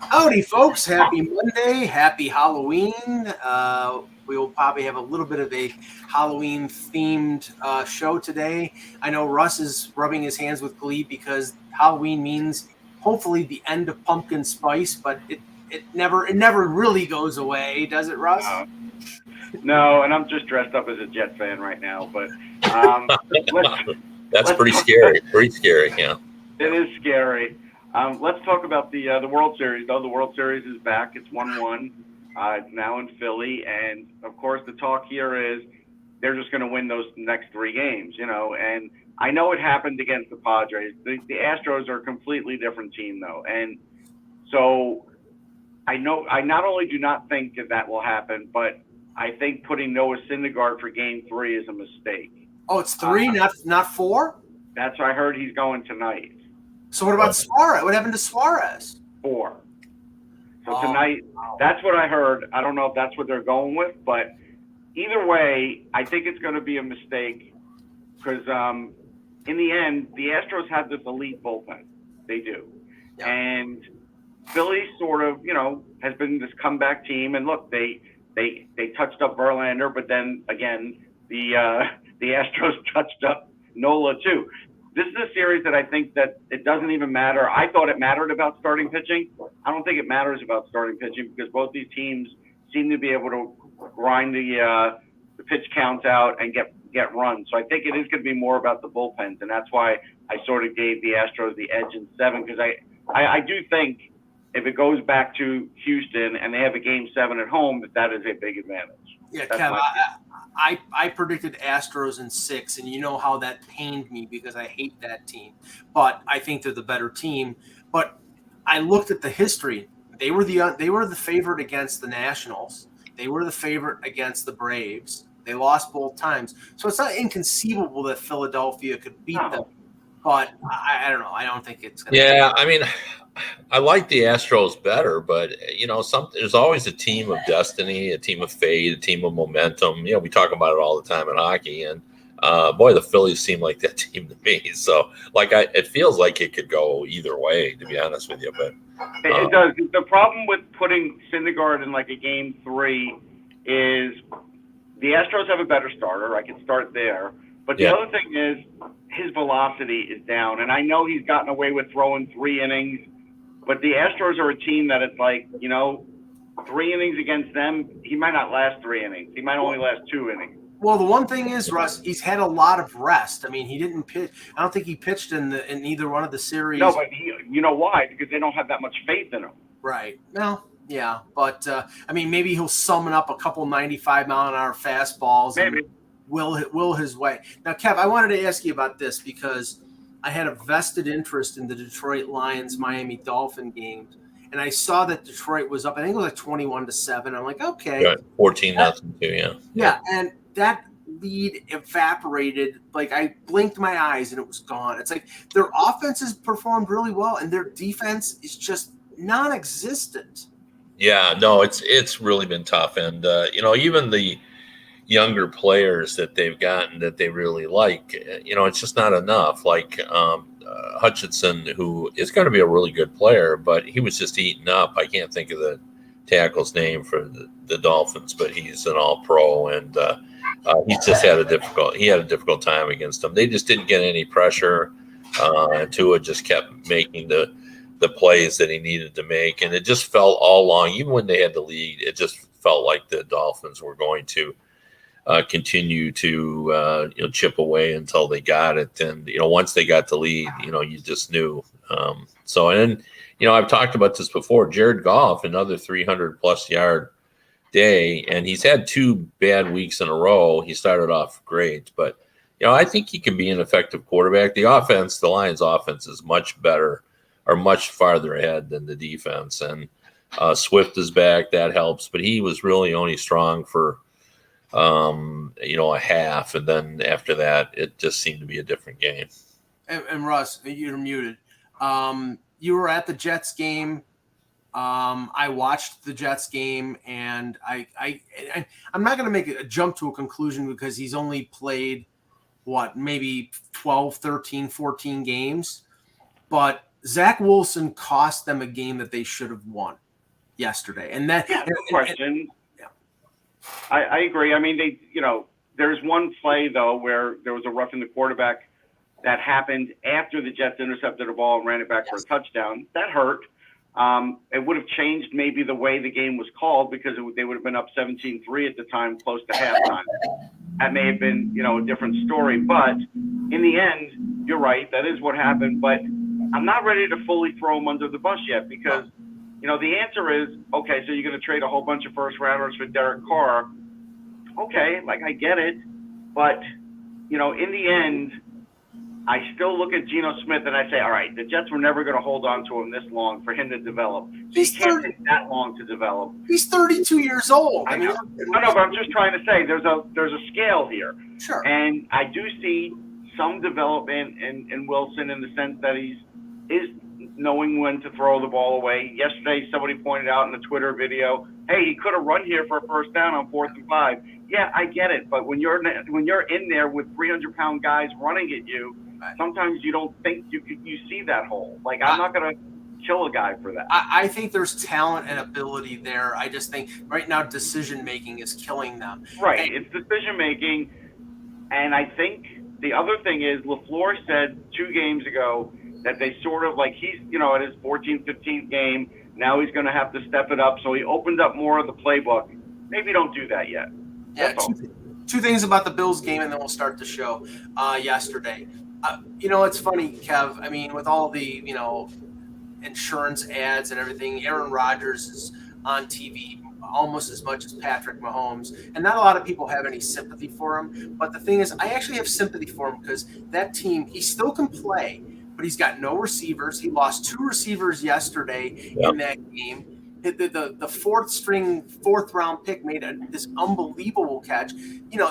Howdy, folks. Happy Monday. Happy Halloween. We will probably have a little bit of a Halloween-themed show today. I know Russ is rubbing his hands with glee because Halloween means hopefully the end of pumpkin spice, but it never really goes away, does it, Russ? No, and I'm just dressed up as a Jet fan right now. But let's That's let's pretty talk, scary. Pretty scary, yeah. it is scary. Let's talk about the World Series. Though the World Series is back, it's 1-1 now in Philly, and of course the talk here is they're just going to win those next three games, And I know it happened against the Padres. The Astros are a completely different team, though, and so I not only do not think that will happen, but I think putting Noah Syndergaard for Game 3 is a mistake. Oh, it's three, not four? That's what I heard he's going tonight. So what about Suarez? What happened to Suarez? 4. So tonight, that's what I heard. I don't know if that's what they're going with, but either way, I think it's going to be a mistake because in the end, the Astros have this elite bullpen. They do. Yeah. And Philly sort of, has been this comeback team. And look, they touched up Verlander, but then again, the Astros touched up Nola too. This is a series that I think that it doesn't even matter. I thought it mattered about starting pitching. I don't think it matters about starting pitching because both these teams seem to be able to grind the pitch counts out and get runs. So I think it is going to be more about the bullpens, and that's why I sort of gave the Astros the edge in 7 because I do think if it goes back to Houston and they have a Game 7 at home, that is a big advantage. Yeah, Kev, I predicted Astros in 6, and you know how that pained me because I hate that team. But I think they're the better team. But I looked at the history. They were the favorite against the Nationals. They were the favorite against the Braves. They lost both times. So it's not inconceivable that Philadelphia could beat them. But I don't know. I don't think it's going to Yeah, I mean, I like the Astros better, but there's always a team of destiny, a team of fate, a team of momentum. We talk about it all the time in hockey, and boy, the Phillies seem like that team to me. So, it feels like it could go either way, to be honest with you. But it does. The problem with putting Syndergaard in like a Game 3 is the Astros have a better starter. I can start there. But the other thing is his velocity is down. And I know he's gotten away with throwing 3 innings, but the Astros are a team that it's like, 3 innings against them, he might not last 3 innings. He might only last 2 innings. Well, the one thing is, Russ, he's had a lot of rest. I mean, he didn't pitch. I don't think he pitched in either one of the series. No, but you know why? Because they don't have that much faith in him. Right. No. Yeah, but I mean, maybe he'll summon up a couple 95-mile-an-hour fastballs. Maybe. And will his way. Now, Kev, I wanted to ask you about this because I had a vested interest in the Detroit Lions Miami Dolphin games, and I saw that Detroit was up. I think it was like 21-7. I'm like, okay, right. 14-0 too. Yeah. Yeah, and that lead evaporated. Like I blinked my eyes and it was gone. It's like their offense has performed really well, and their defense is just non-existent. Yeah, no, it's really been tough, and even the younger players that they've gotten that they really like, it's just not enough. Like Hutchinson, who is going to be a really good player, but he was just eaten up. I can't think of the tackle's name for the Dolphins, but he's an all-pro, and he's just had a difficult time against them. They just didn't get any pressure, and Tua just kept making the plays that he needed to make, and it just felt all along, even when they had the lead, it just felt like the Dolphins were going to continue to chip away until they got it. And once they got the lead, you just knew. I've talked about this before. Jared Goff, another 300+ yard day, and he's had 2 bad weeks in a row. He started off great, but I think he can be an effective quarterback. The Lions' offense is much better, or much farther ahead than the defense, and Swift is back. That helps, but he was really only strong for a half, and then after that, it just seemed to be a different game. And Russ, you're muted. You were at the Jets game. I watched the Jets game, and I'm not going to make a jump to a conclusion because he's only played maybe 12, 13, 14 games. But Zach Wilson cost them a game that they should have won yesterday. And that no question. I agree. I mean, there's one play though where there was a roughing the quarterback that happened after the Jets intercepted the ball and ran it back for a touchdown. That hurt. It would have changed maybe the way the game was called because they would have been up 17-3 at the time, close to halftime. That may have been, a different story. But in the end, you're right. That is what happened. But I'm not ready to fully throw them under the bus yet because, the answer is, okay, so you're going to trade a whole bunch of first rounders for Derek Carr. Okay, I get it. But, in the end, I still look at Geno Smith and I say, all right, the Jets were never going to hold on to him this long for him to develop. He can't take that long to develop. He's 32 years old. I know. No, but I'm just trying to say there's a scale here. Sure. And I do see some development in Wilson in the sense that he is knowing when to throw the ball away. Yesterday, somebody pointed out in the Twitter video, hey, he could have run here for a first down on 4th and 5. Yeah, I get it. But when you're in there with 300-pound guys running at you, sometimes you don't think you see that hole. I'm not going to kill a guy for that. I think there's talent and ability there. I just think right now decision-making is killing them. Right. It's decision-making. And I think the other thing is LaFleur said 2 games ago that they sort of he's, at his 14th, 15th game, now he's going to have to step it up. So he opened up more of the playbook. Maybe don't do that yet. Yeah, two things about the Bills game, and then we'll start the show yesterday. It's funny, Kev. I mean, with all the, insurance ads and everything, Aaron Rodgers is on TV almost as much as Patrick Mahomes. And not a lot of people have any sympathy for him. But the thing is, I actually have sympathy for him because that team, he still can play, but he's got no receivers. He lost 2 receivers yesterday in that game. The fourth round pick made this unbelievable catch.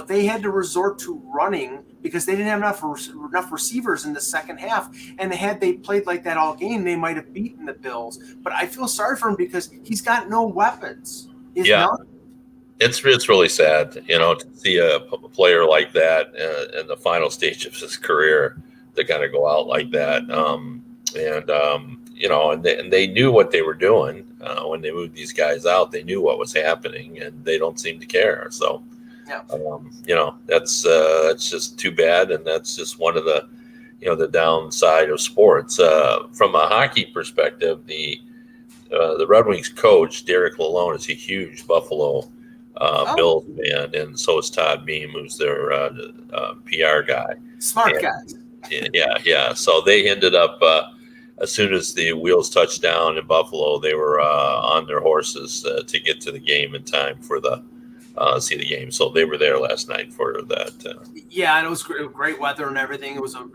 They had to resort to running because they didn't have enough receivers in the second half. And had they played like that all game, they might have beaten the Bills. But I feel sorry for him because he's got no weapons. It's really sad, to see a player like that in the final stage of his career to kind of go out like that. And they knew what they were doing when they moved these guys out. They knew what was happening, and they don't seem to care. So, that's just too bad, and that's just one of the, the downside of sports. From a hockey perspective, the Red Wings coach Derek Lalonde is a huge Buffalo Bills fan, and so is Todd Beam, who's their PR guy. Smart guys. Yeah. So they ended up. As soon as the wheels touched down in Buffalo, they were on their horses to get to the game in time for see the game. So they were there last night for that. Yeah, and it was great weather and everything. It was a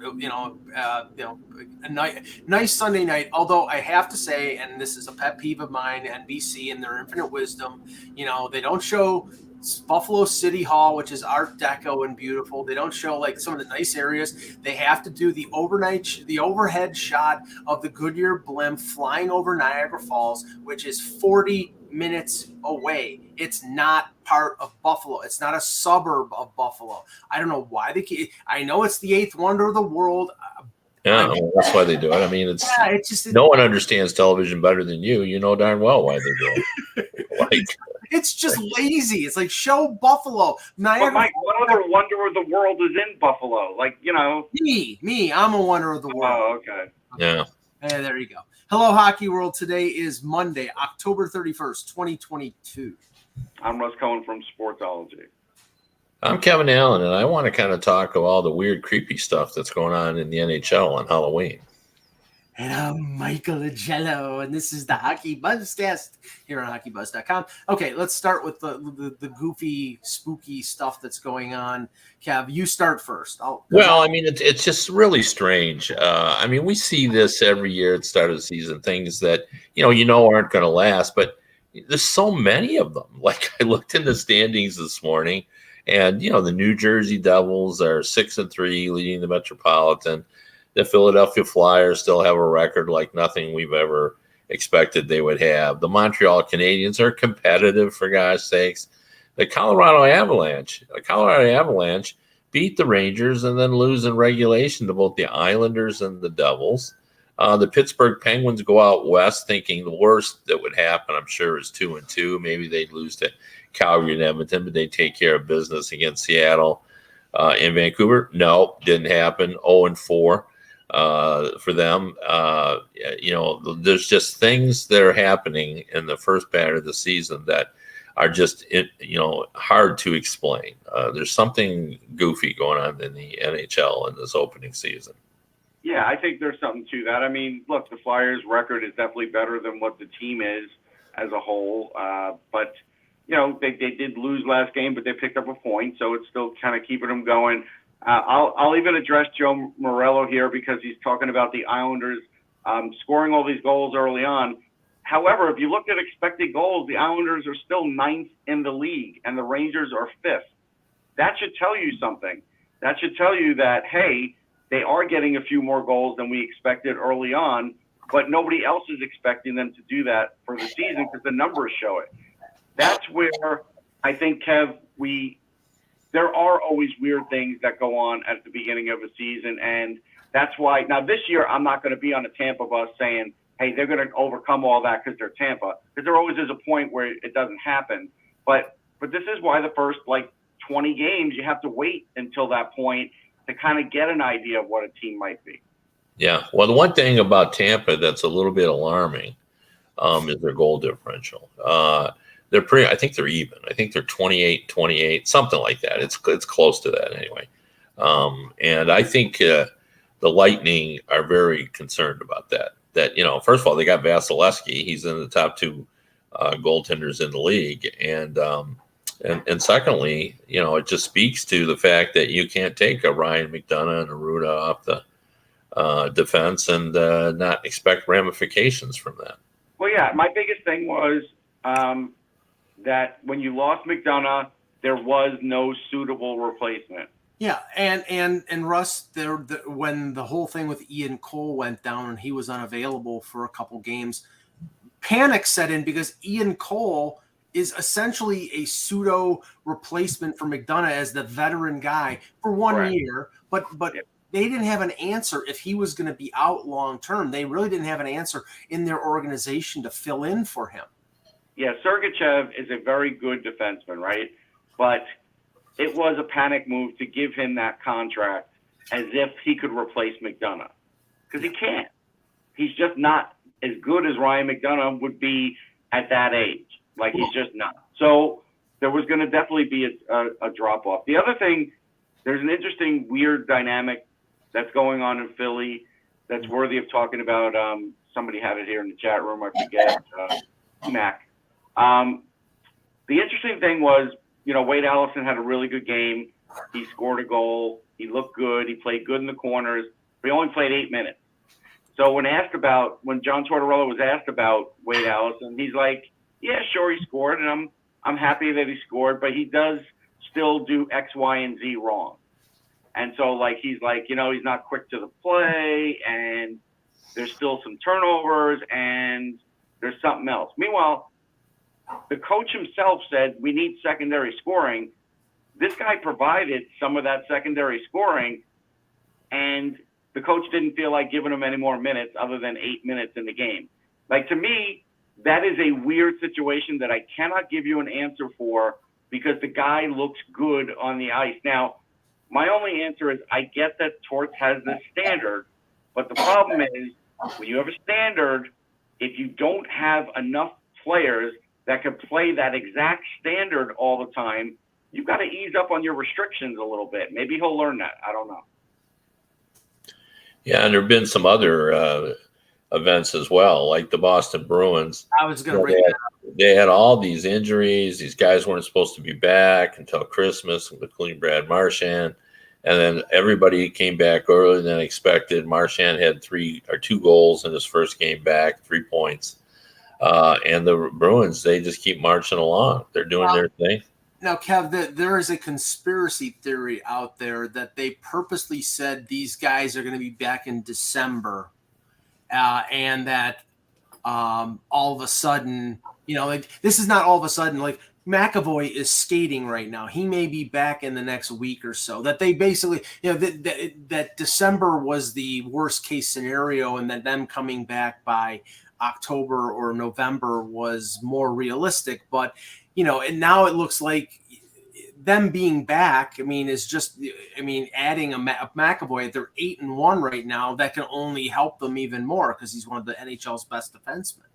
nice Sunday night. Although I have to say, and this is a pet peeve of mine, NBC and their infinite wisdom, they don't show Buffalo City Hall, which is Art Deco and beautiful. They don't show some of the nice areas. They have to do the overhead shot of the Goodyear blimp flying over Niagara Falls, which is 40 minutes away. It's not part of Buffalo. It's not a suburb of Buffalo. I don't know why I know it's the 8th wonder of the world. Yeah, that's why they do it. I mean, it's just no one understands television better than you. You know darn well why they do it. It's just lazy. It's show Buffalo. But Mike, what other wonder of the world is in Buffalo? Me. I'm a wonder of the world. Oh, okay. Yeah. Hey, there you go. Hello, Hockey World. Today is Monday, October 31st, 2022. I'm Russ Cohen from Sportsology. I'm Kevin Allen, and I want to kind of talk of all the weird, creepy stuff that's going on in the NHL on Halloween. And I'm Michael Agello, and this is the HockeyBuzzcast here on HockeyBuzz.com. Okay, let's start with the goofy, spooky stuff that's going on. Kev, you start first. It's just really strange. We see this every year at the start of the season, things that, aren't going to last, but there's so many of them. I looked in the standings this morning, and, the New Jersey Devils are 6-3, leading the Metropolitan. The Philadelphia Flyers still have a record like nothing we've ever expected they would have. The Montreal Canadiens are competitive, for God's sakes. The Colorado Avalanche beat the Rangers and then lose in regulation to both the Islanders and the Devils. The Pittsburgh Penguins go out west thinking the worst that would happen, I'm sure, is 2-2. Maybe they'd lose to Calgary and Edmonton, but they take care of business against Seattle in Vancouver. No, didn't happen. 0-4 for them. There's just things that are happening in the first part of the season that are just hard to explain. There's something goofy going on in the NHL in this opening season. Yeah, I think there's something to that. I mean, look, the Flyers' record is definitely better than what the team is as a whole. But, they did lose last game, but they picked up a point, so it's still kind of keeping them going. I'll even address Joe Morello here because he's talking about the Islanders scoring all these goals early on. However, if you look at expected goals, the Islanders are still 9th in the league, and the Rangers are 5th. That should tell you something. That should tell you that, hey, they are getting a few more goals than we expected early on, but nobody else is expecting them to do that for the season because the numbers show it. That's where I think, Kev, there are always weird things that go on at the beginning of a season, and that's why – now this year I'm not going to be on a Tampa bus saying, hey, they're going to overcome all that because they're Tampa, because there always is a point where it doesn't happen. But this is why the first, 20 games, you have to wait until that point to kind of get an idea of what a team might be. Yeah. Well, the one thing about Tampa that's a little bit alarming is their goal differential. I think they're even. I think they're 28, something like that. It's close to that anyway. And I think the Lightning are very concerned about that. That, first of all, they got Vasilevsky. He's in the top 2 goaltenders in the league. And secondly, it just speaks to the fact that you can't take a Ryan McDonagh and a Ruda off the defense and not expect ramifications from that. Well, yeah, my biggest thing was that when you lost McDonagh, there was no suitable replacement. Yeah, and Russ, when the whole thing with Ian Cole went down and he was unavailable for a couple games, panic set in because Ian Cole is essentially a pseudo replacement for McDonagh as the veteran guy for 1 year, but they didn't have an answer if he was going to be out long term. They really didn't have an answer in their organization to fill in for him. Yeah, Sergachev is a very good defenseman, right? But it was a panic move to give him that contract as if he could replace McDonagh, because he can't. He's just not as good as Ryan McDonagh would be at that age. He's just not. So there was going to definitely be a drop-off. The other thing, there's an interesting, weird dynamic that's going on in Philly that's worthy of talking about. Somebody had it here in the chat room. I forget. Mac. The interesting thing was, Wade Allison had a really good game. He scored a goal. He looked good. He played good in the corners. But he only played 8 minutes. So when John Tortorella was asked about Wade Allison, he's like, yeah, sure, he scored, and I'm happy that he scored, but he does still do X, Y, and Z wrong. And so, he's he's not quick to the play, and there's still some turnovers, and there's something else. Meanwhile, the coach himself said we need secondary scoring. This guy provided some of that secondary scoring, and the coach didn't feel like giving him any more minutes other than 8 minutes in the game. To me, that is a weird situation that I cannot give you an answer for because the guy looks good on the ice. Now, my only answer is I get that Torts has this standard, but the problem is when you have a standard, if you don't have enough players that can play that exact standard all the time, you've got to ease up on your restrictions a little bit. Maybe he'll learn that. I don't know. Yeah, and there have been some other events as well, like the Boston Bruins. I was going to bring that up. They had all these injuries. These guys weren't supposed to be back until Christmas, including Brad Marchand. And then everybody came back earlier than expected. Marchand had 2 goals in his first game back, 3 points. And the Bruins, they just keep marching along. They're doing their thing. Now, Kev, there is a conspiracy theory out there that they purposely said these guys are going to be back in December, and that all of a sudden, this is not all of a sudden. McAvoy is skating right now. He may be back in the next week or so. That they basically, that December was the worst case scenario, and that them coming back by October or November was more realistic. But and now it looks like them being back, is just, adding a McAvoy. They're 8-1 right now. That can only help them even more because he's one of the NHL's best defensemen.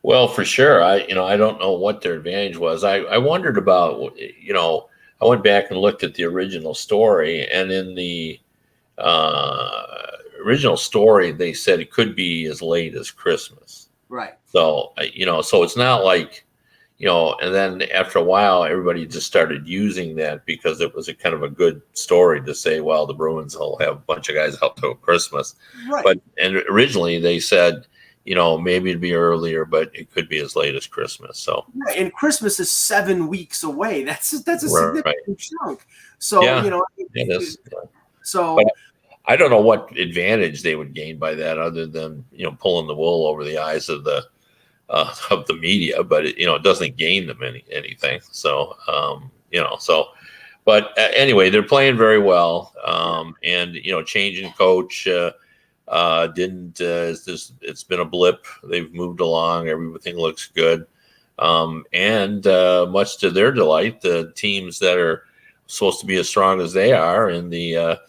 Well, for sure. I don't know what their advantage was. I wondered about, I went back and looked at the original story, and in the original story, they said it could be as late as Christmas. Right. So, so it's not like, and then after a while, everybody just started using that because it was a kind of a good story to say, well, the Bruins will have a bunch of guys out till Christmas. Right. And originally they said, maybe it'd be earlier, but it could be as late as Christmas. So, right. And Christmas is 7 weeks away. That's a significant chunk. So, it is. So, but I don't know what advantage they would gain by that, other than pulling the wool over the eyes of the media. But it doesn't gain them anything. So, But anyway, they're playing very well, and changing coach. It's been a blip. They've moved along. Everything looks good. And much to their delight, the teams that are supposed to be as strong as they are in the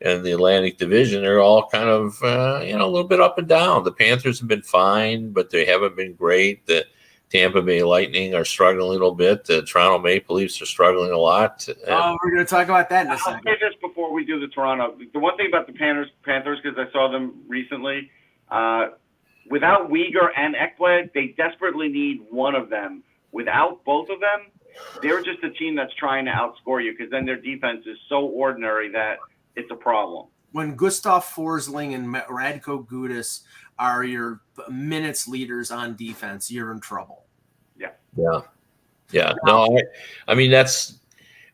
Atlantic Division are all kind of, a little bit up and down. The Panthers have been fine, but they haven't been great. The Tampa Bay Lightning are struggling a little bit. The Toronto Maple Leafs are struggling a lot. We're going to talk about that in a second. I'll say this before we do the Toronto. The one thing about the Panthers, because I saw them recently, without Uyghur and Ekblad, they desperately need one of them. Without both of them, they're just a team that's trying to outscore you, because then their defense is so ordinary that it's a problem. When Gustav Forsling and Radko Gudas are your minutes leaders on defense, you're in trouble. Yeah. No,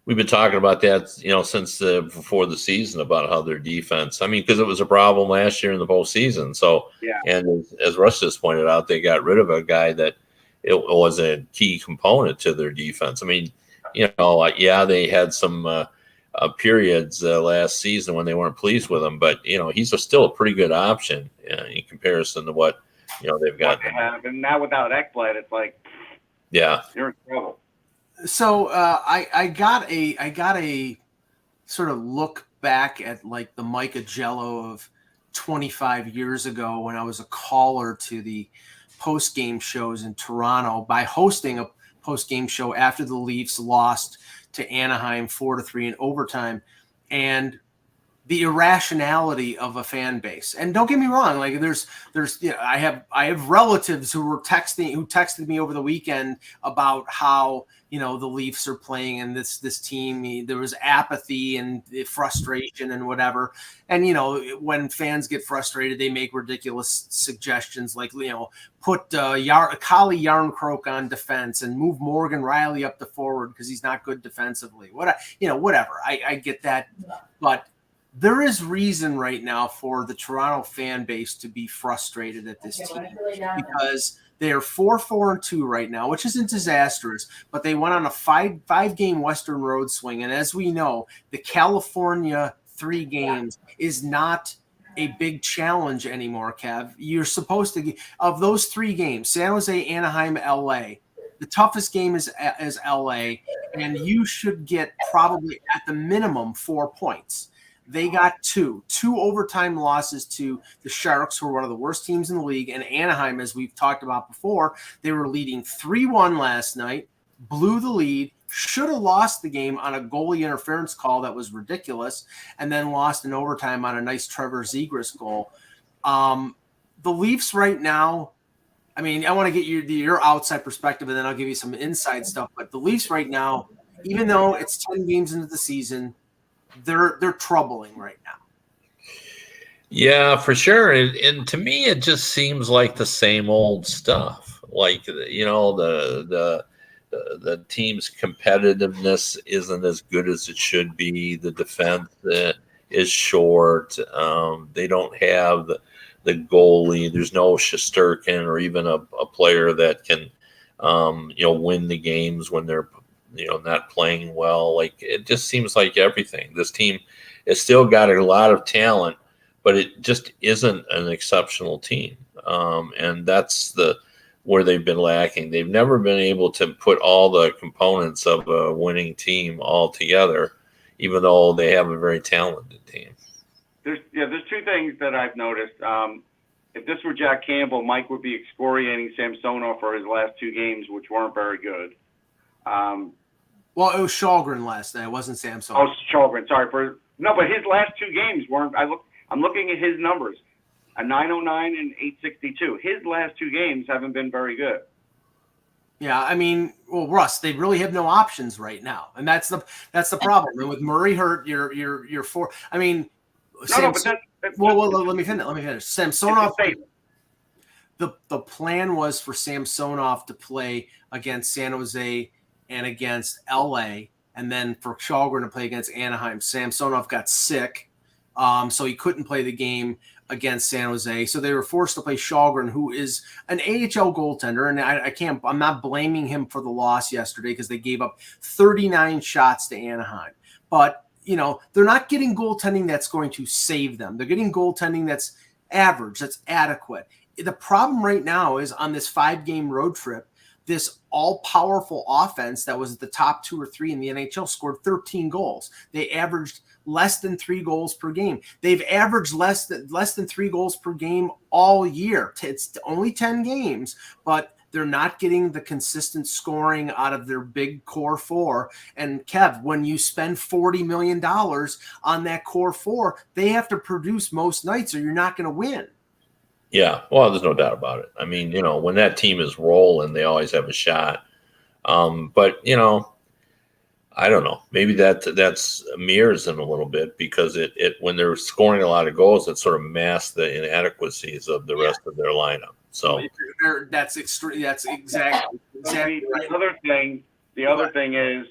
we've been talking about that, since before the season, about how their defense, because it was a problem last year in the postseason. So, and as Russ just pointed out, they got rid of a guy that it was a key component to their defense. They had some periods last season when they weren't pleased with him, but he's still a pretty good option in comparison to what they've got. And now without Ekblad, it's like, you're in trouble. So I got a sort of look back at like the Mike Agello of 25 years ago, when I was a caller to the post-game shows in Toronto, by hosting a post-game show after the Leafs lost to Anaheim 4-3 in overtime, and the irrationality of a fan base. And don't get me wrong, like there's I have relatives who texted me over the weekend about how the Leafs are playing, and this team, there was apathy and frustration and whatever. And when fans get frustrated, they make ridiculous suggestions like put Kali Yarncroke on defense and move Morgan Riley up the forward because he's not good defensively. Whatever. I get that, but there is reason right now for the Toronto fan base to be frustrated at this team, because they are 4-4-2 right now, which isn't disastrous, but they went on a five-game Western road swing. And as we know, the California 3 games is not a big challenge anymore, Kev. You're supposed to, of those 3 games, San Jose, Anaheim, LA, the toughest game is LA, and you should get probably at the minimum 4 points. They got two overtime losses to the Sharks, who are one of the worst teams in the league, and Anaheim, as we've talked about before. They were leading 3-1 last night, blew the lead, should have lost the game on a goalie interference call that was ridiculous, and then lost in overtime on a nice Trevor Zegras goal. The Leafs right now, I want to get your outside perspective, and then I'll give you some inside stuff. But the Leafs right now, even though it's 10 games into the season, they're troubling right now. Yeah, for sure. And to me, it just seems like the same old stuff. Like, the team's competitiveness isn't as good as it should be. The defense is short. They don't have the goalie. There's no Shesterkin or even a player that can win the games when they're, not playing well. Like, it just seems like everything. This team has still got a lot of talent, but it just isn't an exceptional team. And that's where they've been lacking. They've never been able to put all the components of a winning team all together, even though they have a very talented team. There's two things that I've noticed. If this were Jack Campbell, Mike would be excoriating Samsonov for his last two games, which weren't very good. Well, it was Shalgren last night. It wasn't Samsonov. Oh, Shalgren. Sorry but his last two games weren't. I'm looking at his numbers, a 909 and 862. His last two games haven't been very good. Yeah, I mean, well, Russ, they really have no options right now, and that's the problem. And with Murray hurt, you're four. I mean, But let me finish. Samsonov. The plan was for Samsonov to play against San Jose and against LA, and then for Shalgren to play against Anaheim. Samsonov got sick, so he couldn't play the game against San Jose. So they were forced to play Shalgren, who is an AHL goaltender, and I'm not blaming him for the loss yesterday because they gave up 39 shots to Anaheim. But they're not getting goaltending that's going to save them. They're getting goaltending that's average, that's adequate. The problem right now is on this 5-game road trip, this all-powerful offense that was at the top 2 or 3 in the NHL scored 13 goals. They averaged less than 3 goals per game. They've averaged less than 3 goals per game all year. It's only 10 games, but they're not getting the consistent scoring out of their big core 4. And Kev, when you spend $40 million on that core 4, they have to produce most nights or you're not going to win. Yeah, well, there's no doubt about it. I mean, when that team is rolling, they always have a shot. But, I don't know. Maybe that's mirrors them a little bit because it when they're scoring a lot of goals, it sort of masks the inadequacies of the rest of their lineup. So that's extreme. That's exactly right. The other thing is,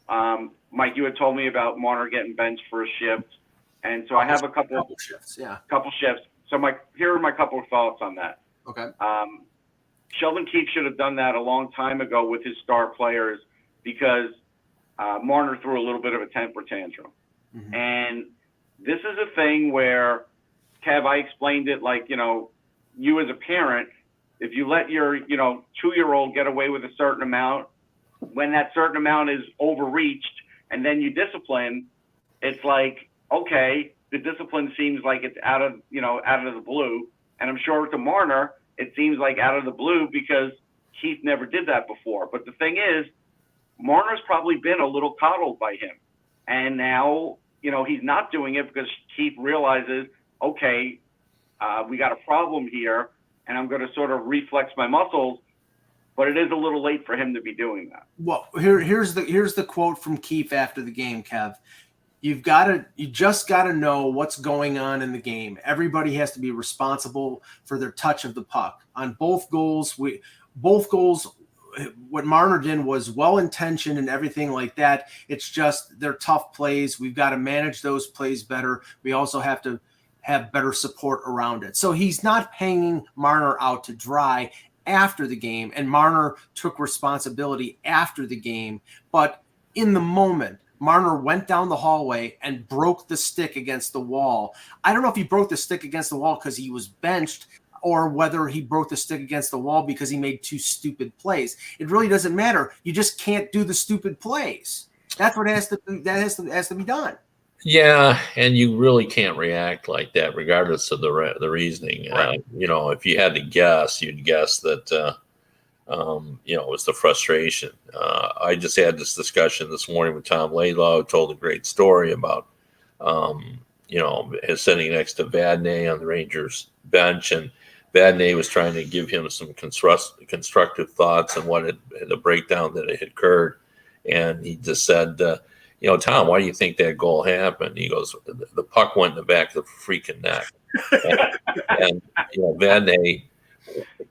Mike, you had told me about Marner getting benched for a shift, and so I have a couple shifts. Yeah, couple shifts. So here are my couple of thoughts on that. Okay. Sheldon Keefe should have done that a long time ago with his star players because Marner threw a little bit of a temper tantrum. Mm-hmm. And this is a thing where, Kev, I explained it like, you as a parent, if you let your, 2-year-old get away with a certain amount, when that certain amount is overreached and then you discipline, it's like, okay, the discipline seems like it's out of the blue. And I'm sure to Marner, it seems like out of the blue because Keith never did that before. But the thing is, Marner's probably been a little coddled by him. And now, he's not doing it because Keith realizes, okay, we got a problem here, and I'm going to sort of reflex my muscles. But it is a little late for him to be doing that. Well, here's the quote from Keith after the game, Kev. You just got to know what's going on in the game. Everybody has to be responsible for their touch of the puck. On both goals, what Marner did was well-intentioned and everything like that. It's just they're tough plays. We've got to manage those plays better. We also have to have better support around it. So he's not hanging Marner out to dry after the game, and Marner took responsibility after the game. But in the moment, Marner went down the hallway and broke the stick against the wall. I don't know if he broke the stick against the wall because he was benched or whether he broke the stick against the wall because he made 2 stupid plays. It really doesn't matter. You just can't do the stupid plays. That's what has to be done. Yeah, and you really can't react like that regardless of the reasoning. Right. If you had to guess, you'd guess that it was the frustration. I just had this discussion this morning with Tom Laidlaw, who told a great story about, his sitting next to Vadnais on the Rangers bench, and Vadnais was trying to give him some constructive thoughts on the breakdown that had occurred. And he just said, Tom, why do you think that goal happened? He goes, the puck went in the back of the freaking net. and Vadnais,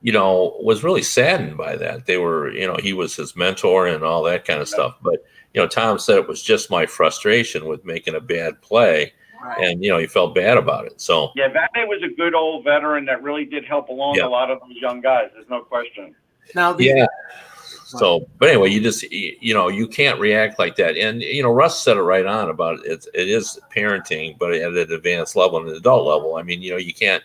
was really saddened by that. They were, he was his mentor and all that kind of stuff. But, Tom said it was just my frustration with making a bad play. Right. And, he felt bad about it. So, yeah, Vadnais was a good old veteran that really did help along a lot of those young guys. There's no question. Now, yeah. So, but anyway, you can't react like that. And, Russ said it right on about it. It is parenting, but at an advanced level and an adult level. I mean, you can't,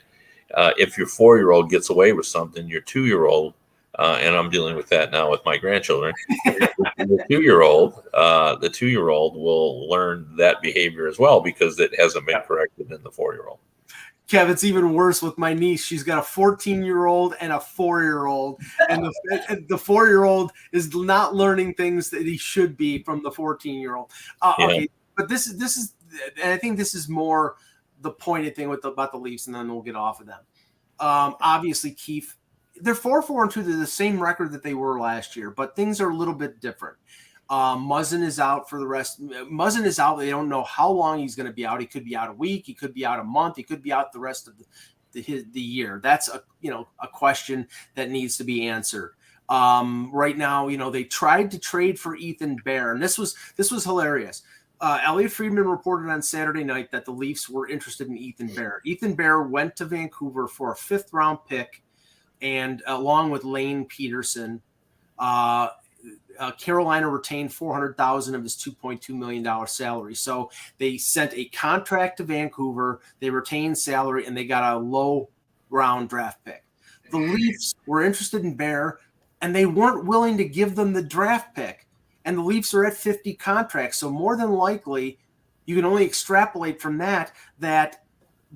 if your 4-year-old gets away with something, your 2-year-old, and I'm dealing with that now with my grandchildren, the 2-year-old will learn that behavior as well because it hasn't been corrected in the 4-year-old. Kev, it's even worse with my niece. She's got a 14-year-old and a 4-year-old, and the 4-year-old is not learning things that he should be from the 14-year-old. Okay, but this is, and I think this is more the pointed thing about the Leafs, and then we'll get off of them. Obviously, Keith, they're 4-4-2. They're the same record that they were last year, but things are a little bit different. Muzzin is out for the rest. Muzzin is out. They don't know how long he's going to be out. He could be out a week. He could be out a month. He could be out the rest of the year. That's a question that needs to be answered. Right now, they tried to trade for Ethan Bear, and this was hilarious. Elliot Friedman reported on Saturday night that the Leafs were interested in Ethan Bear. Ethan Bear went to Vancouver for a 5th-round pick, and along with Lane Peterson. Carolina retained $400,000 of his $2.2 million salary. So they sent a contract to Vancouver. They retained salary, and they got a low-round draft pick. The Leafs were interested in Bear, and they weren't willing to give them the draft pick. And the Leafs are at 50 contracts. So more than likely, you can only extrapolate from that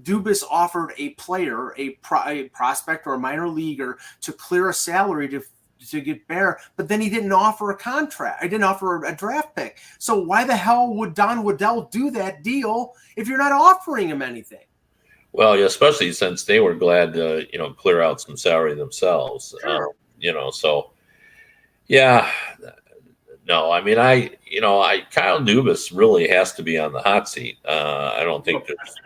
Dubas offered a player, a prospect or a minor leaguer, to clear a salary to get Bear, but then he didn't offer a contract. I didn't offer a draft pick. So why the hell would Don Waddell do that deal if you're not offering him anything? Well, yeah, especially since they were glad to, clear out some salary themselves. Sure. So yeah, no, I mean, Kyle Dubas really has to be on the hot seat. I don't think this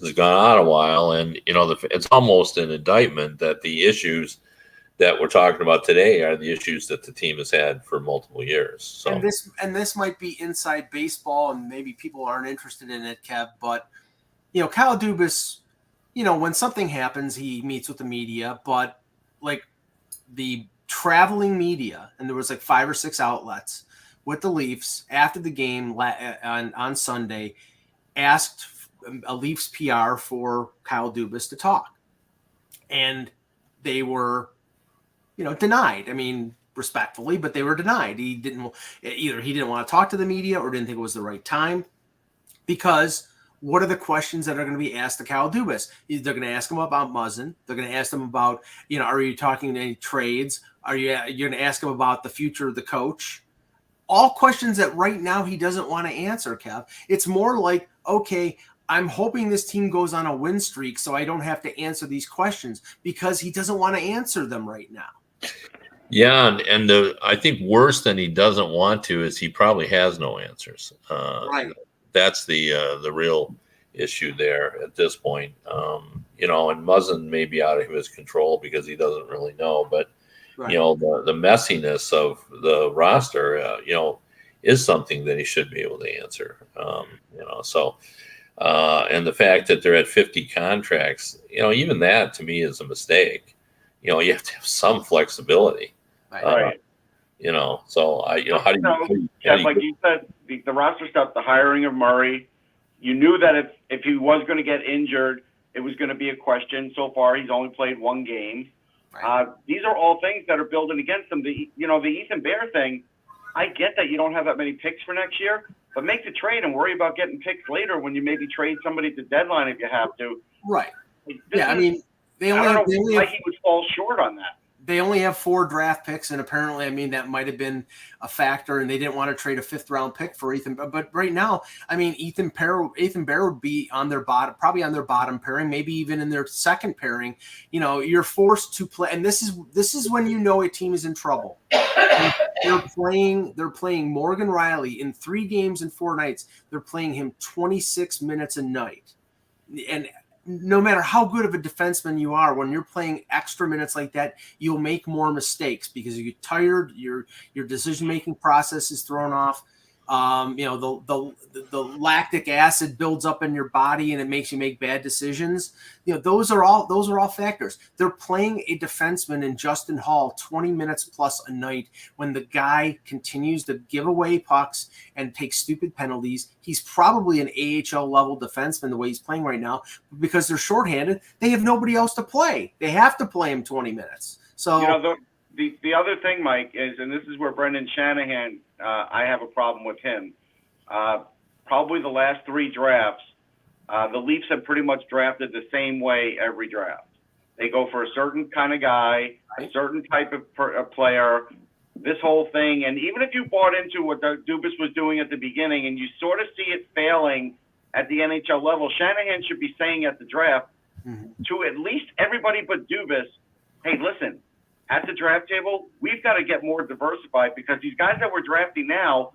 has gone on a while, and it's almost an indictment that the issues that we're talking about today are the issues that the team has had for multiple years. So, and this might be inside baseball, and maybe people aren't interested in it, Kev. But Kyle Dubas, when something happens, he meets with the media. But like the traveling media, and there was like 5 or 6 outlets with the Leafs after the game on Sunday, asked a Leafs PR for Kyle Dubas to talk, and they were, denied. I mean, respectfully, but they were denied. He didn't want to talk to the media or didn't think it was the right time, because what are the questions that are going to be asked to Kyle Dubas? They're going to ask him about Muzzin. They're going to ask him about, are you talking any trades? You're going to ask him about the future of the coach? All questions that right now he doesn't want to answer, Kev. It's more like, okay, I'm hoping this team goes on a win streak so I don't have to answer these questions, because he doesn't want to answer them right now. Yeah, and I think worse than he doesn't want to is he probably has no answers. Right. That's the real issue there at this point. And Muzzin may be out of his control because he doesn't really know, but right. The messiness of the roster, is something that he should be able to answer. And the fact that they're at 50 contracts, even that to me is a mistake. You have to have some flexibility. Right. So how do you? Like you said, the roster stuff, the hiring of Murray, you knew that if he was going to get injured, it was going to be a question. So far, he's only played 1 game. Right. These are all things that are building against him. The Ethan Bear thing, I get that you don't have that many picks for next year, but make the trade and worry about getting picks later when you maybe trade somebody at the deadline if you have to. Right. He would fall short on that. They only have 4 draft picks, and apparently, that might have been a factor, and they didn't want to trade a 5th-round pick for Ethan. But right now, Ethan Bear would be on their bottom, probably on their bottom pairing, maybe even in their second pairing. You're forced to play, and this is when a team is in trouble. They're playing Morgan Riley in 3 games and 4 nights. They're playing him 26 minutes a night, and no matter how good of a defenseman you are, when you're playing extra minutes like that, you'll make more mistakes because you get tired. Your decision-making process is thrown off. The lactic acid builds up in your body and it makes you make bad decisions. Those are all factors. They're playing a defenseman in Justin Hall 20 minutes plus a night when the guy continues to give away pucks and take stupid penalties. He's probably an AHL level defenseman the way he's playing right now, because they're shorthanded. They have nobody else to play. They have to play him 20 minutes. So the other thing, Mike, is, and this is where Brendan Shanahan, I have a problem with him. Probably the last 3 drafts, the Leafs have pretty much drafted the same way every draft. They go for a certain kind of guy, a certain type of player, this whole thing. And even if you bought into what Dubas was doing at the beginning and you sort of see it failing at the NHL level, Shanahan should be saying at the draft to at least everybody but Dubas, hey, listen, at the draft table, we've got to get more diversified, because these guys that we're drafting now,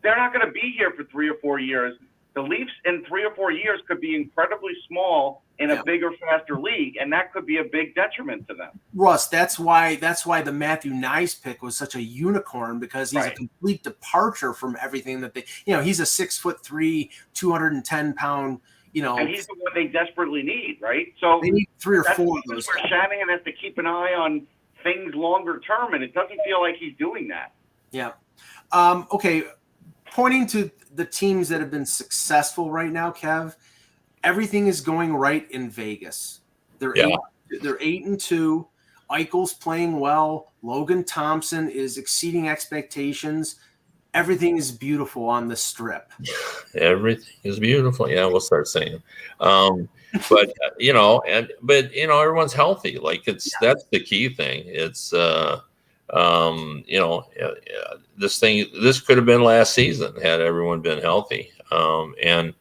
they're not going to be here for 3 or 4 years. The Leafs in 3 or 4 years could be incredibly small in a bigger, faster league, and that could be a big detriment to them. Russ, that's why the Matthew Nyes pick was such a unicorn, because he's a complete departure from everything that they, he's a 6'3", 210-pound, and he's the one they desperately need, right? So they need 3 or 4 of those. Where Shanahan has to keep an eye on things longer term, and it doesn't feel like he's doing that. Yeah. Okay. Pointing to the teams that have been successful right now, Kev, everything is going right in Vegas. They're 8-2. Eichel's playing well. Logan Thompson is exceeding expectations. Everything is beautiful on the Strip. Everything is beautiful. Yeah, we'll start saying. But everyone's healthy. Like that's the key thing. It's this could have been last season had everyone been healthy. I'm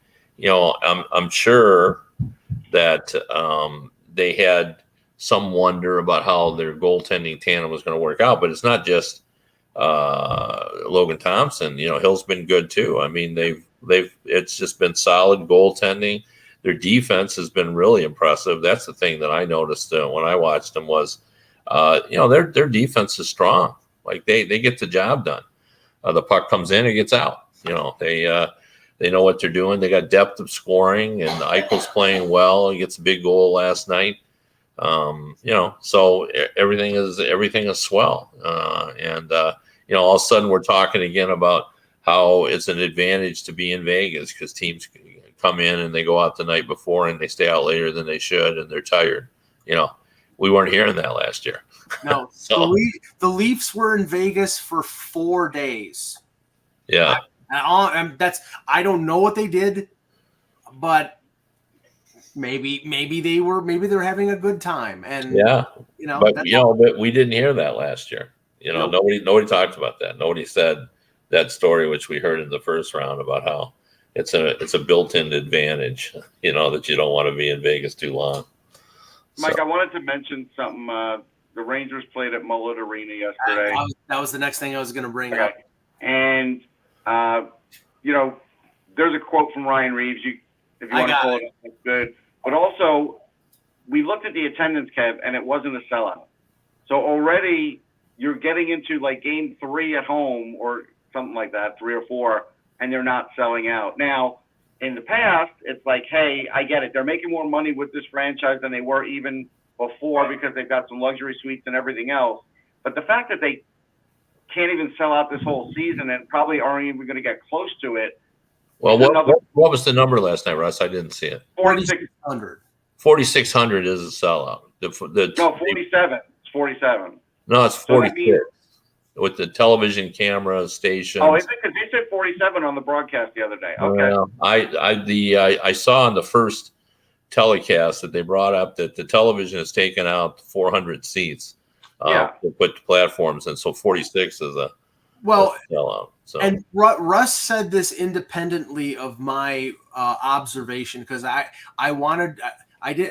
sure that they had some wonder about how their goaltending tandem was going to work out, but it's not just Logan Thompson. Hill's been good too. I mean, it's just been solid goaltending. Their defense has been really impressive. That's the thing that I noticed when I watched them was, their defense is strong. Like they get the job done. The puck comes in, it gets out. They know what they're doing. They got depth of scoring, and Eichel's playing well. He gets a big goal last night. So everything is swell. All of a sudden we're talking again about how it's an advantage to be in Vegas because teams come in and they go out the night before and they stay out later than they should and they're tired. We weren't hearing that last year. No, So, the Leafs were in Vegas for 4 days. Yeah. I don't know what they did, but maybe they're having a good time. And but we didn't hear that last year. Nobody talked about that. Nobody said that story, which we heard in the first round about how it's a built-in advantage, that you don't want to be in Vegas too long. Mike, I wanted to mention something. The Rangers played at Mullet Arena yesterday. That was the next thing I was going to bring up. And, there's a quote from Ryan Reeves. If you want to pull it up, that's good. But also, we looked at the attendance, Kev, and it wasn't a sellout. So already you're getting into like game 3 at home or something like that, 3 or 4, and they're not selling out. Now, in the past, it's like, hey, I get it. They're making more money with this franchise than they were even before because they've got some luxury suites and everything else. But the fact that they can't even sell out this whole season and probably aren't even going to get close to it. Well, what was the number last night, Russ? I didn't see it. 4,600. 4,600 is a sellout. No, 47. It's 47. No, it's 46. With the television camera station. Oh, is it? Because they said 47 on the broadcast the other day. Okay. Well, I saw on the first telecast that they brought up that the television has taken out 400 seats to put platforms, and so 46 is a sellout. So. And Russ said this independently of my observation because I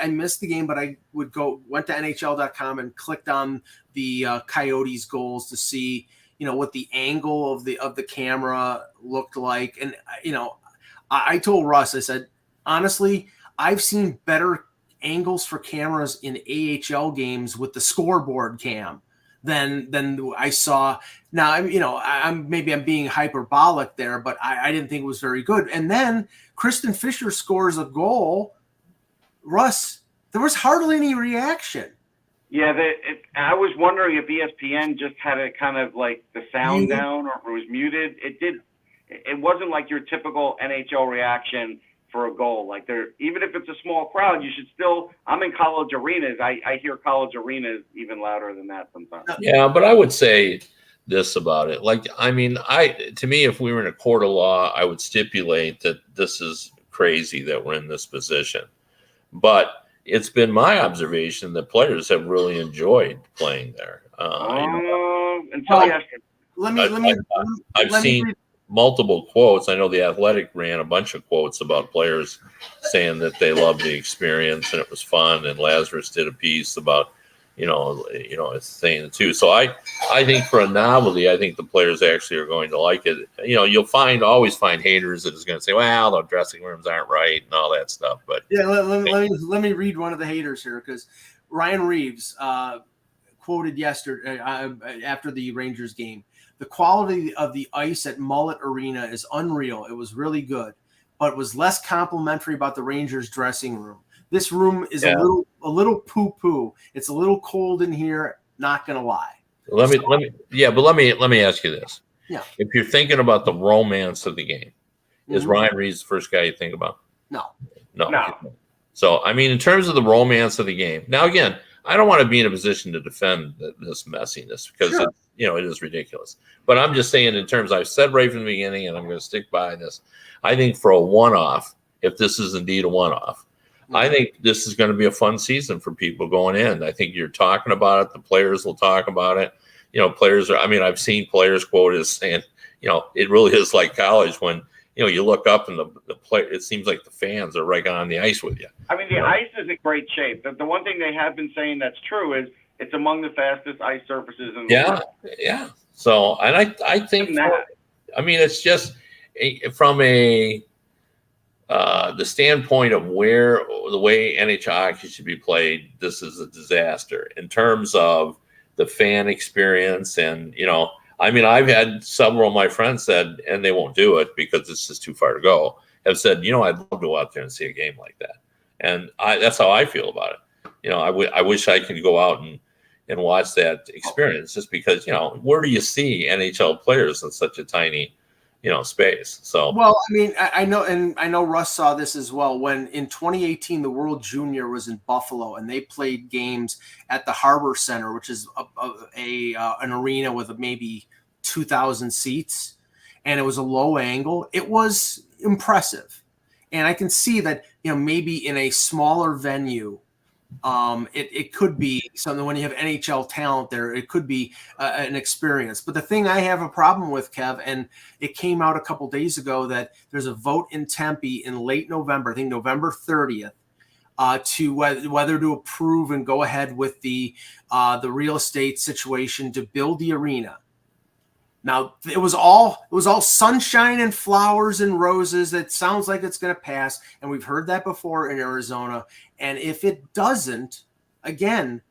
missed the game, but I went to NHL.com and clicked on the Coyotes goals to see, what the angle of the camera looked like. And, I told Russ, I said, honestly, I've seen better angles for cameras in AHL games with the scoreboard cam than I saw. Now, I'm being hyperbolic there, but I didn't think it was very good. And then Kristen Fisher scores a goal. Russ, there was hardly any reaction. Yeah, I was wondering if ESPN just had it kind of like the sound down, or if it was muted. It wasn't like your typical NHL reaction for a goal. Like, even if it's a small crowd, you should still. I'm in college arenas. I hear college arenas even louder than that sometimes. Yeah, but I would say this about it. Like, I mean, to me, if we were in a court of law, I would stipulate that this is crazy that we're in this position. But it's been my observation that players have really enjoyed playing there. Until yesterday. I've seen multiple quotes. I know The Athletic ran a bunch of quotes about players saying that they loved the experience and it was fun. And Lazarus did a piece about, it's saying it too. So I think for a novelty, I think the players actually are going to like it. You'll always find haters that is going to say, well, the dressing rooms aren't right and all that stuff. But yeah, let me read one of the haters here, because Ryan Reeves quoted yesterday after the Rangers game. The quality of the ice at Mullet Arena is unreal. It was really good, but was less complimentary about the Rangers dressing room. This room is a little poo-poo. It's a little cold in here. Not gonna lie. Let me ask you this. Yeah. If you're thinking about the romance of the game, is Ryan Reeves the first guy you think about? No. So, I mean, in terms of the romance of the game, now again, I don't want to be in a position to defend this messiness because it is ridiculous. But I'm just saying, in terms, I've said right from the beginning, and I'm going to stick by this. I think for a one-off, if this is indeed a one-off, I think this is going to be a fun season for people going in. I think you're talking about it. The players will talk about it. I've seen players quoted as saying, it really is like college when, you look up and the play, it seems like the fans are right on the ice with you. I mean, the ice is in great shape. The one thing they have been saying that's true is it's among the fastest ice surfaces in the world. Yeah. So, and I think, it's just from the standpoint of the way NHL hockey should be played, this is a disaster in terms of the fan experience. And, I've had several of my friends said, and they won't do it because it's just too far to go, have said, I'd love to go out there and see a game like that. And that's how I feel about it. I wish I could go out and watch that experience, just because, where do you see NHL players in such a tiny space? So, well, I know Russ saw this as well when in 2018 the World Junior was in Buffalo and they played games at the Harbor Center, which is an arena with maybe 2,000 seats, and it was a low angle. It was impressive, and I can see that maybe in a smaller venue, it could be something. When you have NHL talent there, it could be an experience. But the thing I have a problem with, Kev, and it came out a couple days ago, that there's a vote in Tempe in late November, I think November 30th, to whether to approve and go ahead with the real estate situation to build the arena. Now, it was all sunshine and flowers and roses. It sounds like it's going to pass, and we've heard that before in Arizona. And if it doesn't, again,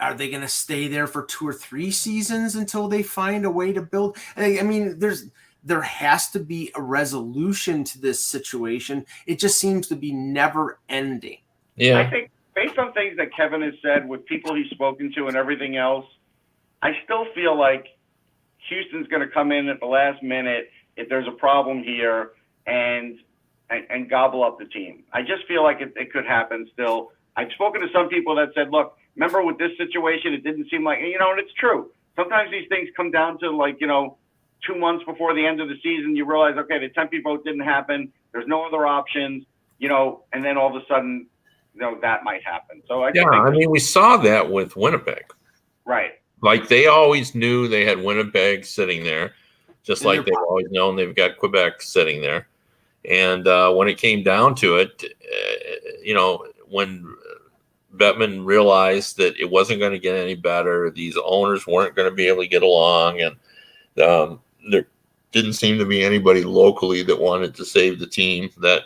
are they going to stay there for 2 or 3 seasons until they find a way to build? There has to be a resolution to this situation. It just seems to be never ending. Yeah, I think based on things that Kevin has said with people he's spoken to and everything else, I still feel like Houston's going to come in at the last minute if there's a problem here and gobble up the team. I just feel like it could happen still. I've spoken to some people that said, look, remember with this situation, it didn't seem like, and it's true. Sometimes these things come down to 2 months before the end of the season, you realize, okay, the Tempe vote didn't happen. There's no other options, and then all of a sudden, that might happen. So we saw that with Winnipeg. Right. Like, they always knew they had Winnipeg sitting there, just like they've always known they've got Quebec sitting there. And when it came down to it, when Bettman realized that it wasn't going to get any better, these owners weren't going to be able to get along, and there didn't seem to be anybody locally that wanted to save the team, that,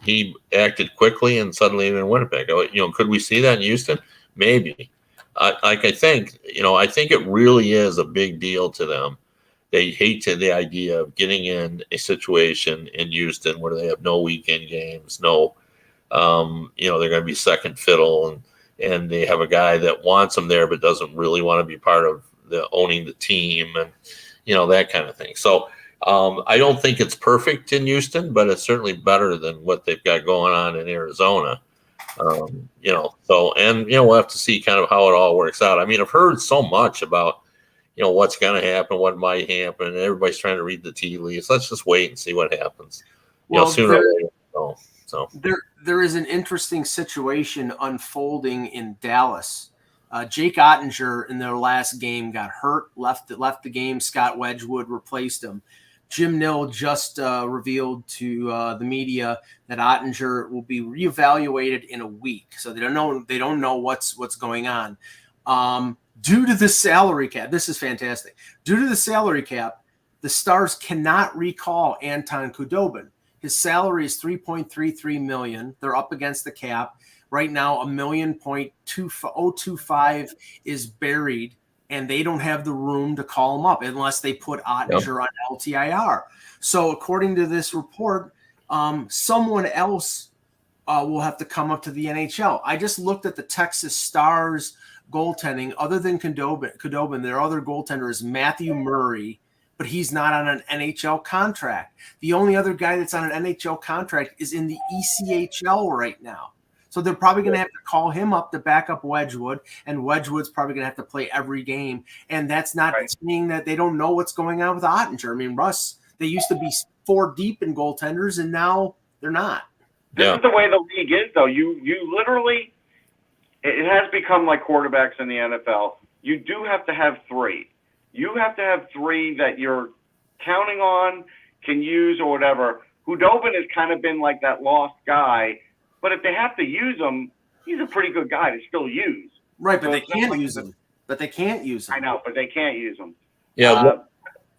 he acted quickly and suddenly in Winnipeg. Could we see that in Houston? Maybe. I think it really is a big deal to them. They hate the idea of getting in a situation in Houston where they have no weekend games, no, they're going to be second fiddle, and they have a guy that wants them there but doesn't really want to be part of the owning the team, and that kind of thing. So I don't think it's perfect in Houston, but it's certainly better than what they've got going on in Arizona. We'll have to see kind of how it all works out. I mean, I've heard so much about what's going to happen, what might happen, and everybody's trying to read the tea leaves. Let's just wait and see what happens. Sooner or later. So there is an interesting situation unfolding in Dallas. Jake Ottinger in their last game got hurt, left the game. Scott Wedgwood replaced him. Jim Nill just revealed to the media that Ottinger will be reevaluated in a week, so they don't know what's going on. Due to the salary cap, this is fantastic. Due to the salary cap, the Stars cannot recall Anton Khudobin. His salary is $3.33 million. They're up against the cap right now. $1,025,000 is buried, and they don't have the room to call him up unless they put Ottinger on LTIR. So according to this report, someone else will have to come up to the NHL. I just looked at the Texas Stars goaltending. Other than Khudobin, their other goaltender is Matthew Murray, but he's not on an NHL contract. The only other guy that's on an NHL contract is in the ECHL right now. So they're probably going to have to call him up to back up Wedgwood, and Wedgwood's probably going to have to play every game. And that's not saying that they don't know what's going on with Ottinger. I mean, Russ, they used to be 4 deep in goaltenders, and now they're not. This is the way the league is, though. You literally, it has become like quarterbacks in the NFL. You do have to have 3. You have to have 3 that you're counting on, can use, or whatever. Khudobin has kind of been like that lost guy. But if they have to use him, he's a pretty good guy to still use. Right, but they can't use him. I know, but they can't use him. Yeah,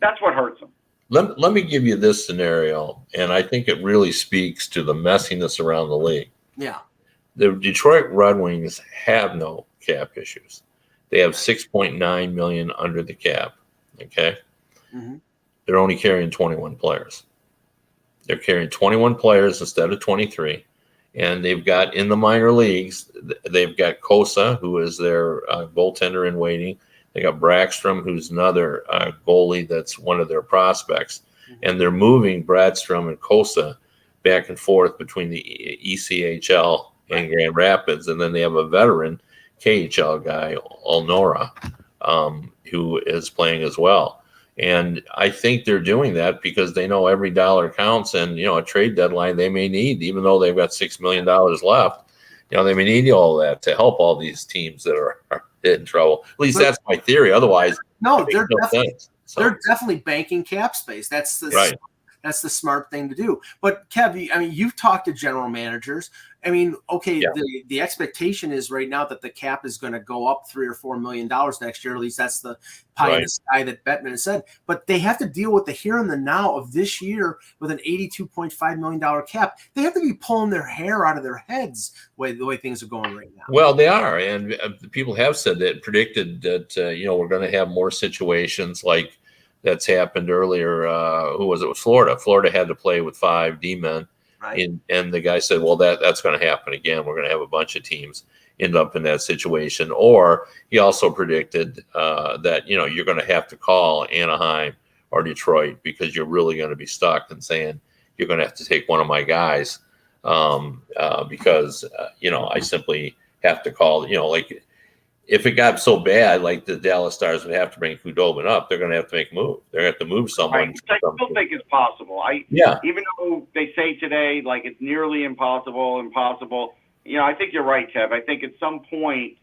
that's what hurts them. Let me give you this scenario, and I think it really speaks to the messiness around the league. Yeah. The Detroit Red Wings have no cap issues. They have $6.9 million under the cap. Okay? Mm-hmm. They're only carrying 21 players. They're carrying 21 players instead of 23. And they've got in the minor leagues, they've got Kosa, who is their goaltender in waiting. They got Brackstrom, who's another goalie that's one of their prospects. And they're moving Bradstrom and Kosa back and forth between the ECHL and Grand Rapids. And then they have a veteran KHL guy, Alnora, who is playing as well. And I think they're doing that because they know every dollar counts, and a trade deadline they may need, even though they've got $6 million left. They may need all that to help all these teams that are in trouble. At least that's my theory. Otherwise, they're definitely banking cap space. That's the smart thing to do. But Kev, I mean, you've talked to general managers. I mean, okay, the expectation is right now that the cap is going to go up $3 or $4 million next year. At least that's the pie in the sky that Bettman has said. But they have to deal with the here and the now of this year with an $82.5 million cap. They have to be pulling their hair out of their heads the way things are going right now. Well, they are, and people have said that, predicted that we're going to have more situations like that's happened earlier. Who was it? It was Florida. Florida had to play with 5 D-men. Right. And the guy said, well, that's going to happen again. We're going to have a bunch of teams end up in that situation. Or he also predicted that, you're going to have to call Anaheim or Detroit because you're really going to be stuck and saying you're going to have to take one of my guys because, I simply have to call, like if it got so bad, like the Dallas Stars would have to bring Khudobin up, they're going to have to make a move. They're going to have to move someone. Right. I still think it's possible. Even though they say today, like it's nearly impossible. I think you're right, Kev. I think at some point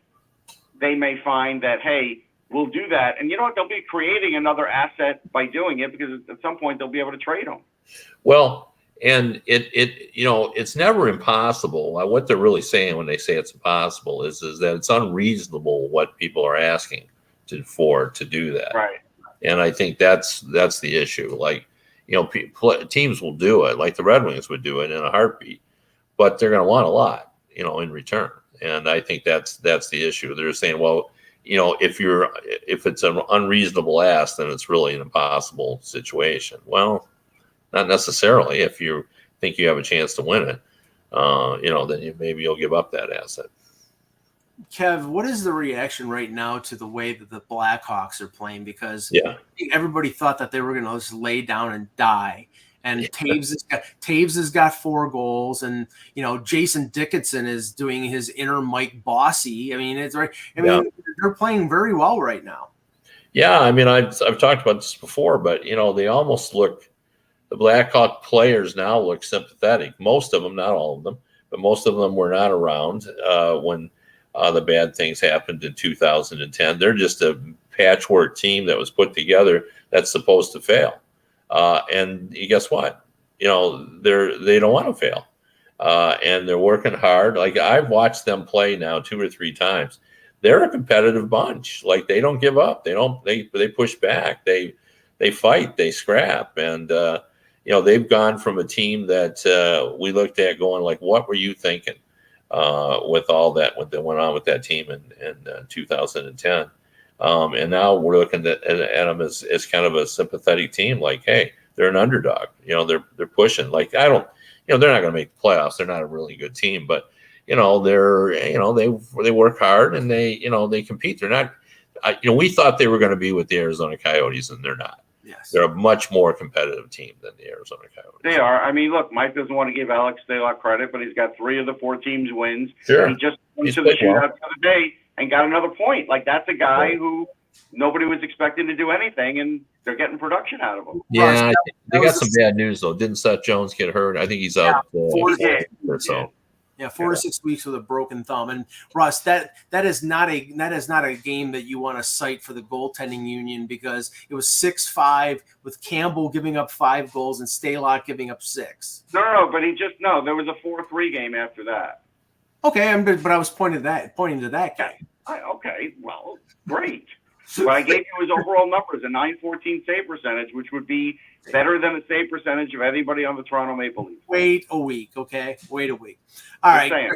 they may find that, hey, we'll do that. And you know what? They'll be creating another asset by doing it because at some point they'll be able to trade them. Well, and it's never impossible. What they're really saying when they say it's impossible is that it's unreasonable what people are asking to do that. Right. And I think that's the issue. Like, teams will do it, like the Red Wings would do it in a heartbeat, but they're going to want a lot, in return. And I think that's the issue. They're saying, well, if it's an unreasonable ask, then it's really an impossible situation. Well, not necessarily. If you think you have a chance to win it, then maybe you'll give up that asset. Kev, what is the reaction right now to the way that the Blackhawks are playing? Because everybody thought that they were going to just lay down and die. And Taves has got 4 goals, and Jason Dickinson is doing his inner Mike Bossy. I mean, it's right. I mean, they're playing very well right now. Yeah, I mean, I've talked about this before, but they almost look. The Blackhawk players now look sympathetic. Most of them, not all of them, but most of them were not around when the bad things happened in 2010. They're just a patchwork team that was put together that's supposed to fail. And guess what? They don't want to fail, and they're working hard. Like, I've watched them play now 2 or 3 times. They're a competitive bunch. Like, they don't give up. They push back. They fight. They scrap. And they've gone from a team that we looked at going like, what were you thinking with all that what went on with that team in 2010? And now we're looking at them as kind of a sympathetic team. Like, hey, they're an underdog. They're pushing. Like, they're not going to make the playoffs. They're not a really good team, but they work hard and they compete. They're not. We thought they were going to be with the Arizona Coyotes, and they're not. Yes. They're a much more competitive team than the Arizona Coyotes. They are. I mean, look, Mike doesn't want to give Alex Stalock credit, but he's got 3 of the 4 teams wins. Sure. He just went to the shootout the other day and got another point. Like, that's a guy who nobody was expecting to do anything, and they're getting production out of him. Yeah, they got some bad news, though. Didn't Seth Jones get hurt? I think he's out 4 or so. Yeah, 4 to 6 weeks with a broken thumb. And Russ, that is not a game that you want to cite for the goaltending union, because it was 6-5 with Campbell giving up 5 goals and Stalock giving up 6. No, but there was a 4-3 game after that. Okay, but I was pointing to that game. Okay, well, great. But I gave you his overall numbers, a .914 save percentage, which would be better than the save percentage of anybody on the Toronto Maple Leafs. Wait a week, okay? Wait a week. All right,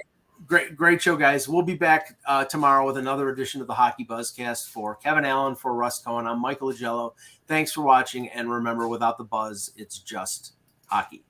great show, guys. We'll be back tomorrow with another edition of the Hockey Buzzcast. For Kevin Allen, for Russ Cohen, I'm Michael Agello. Thanks for watching, and remember, without the buzz, it's just hockey.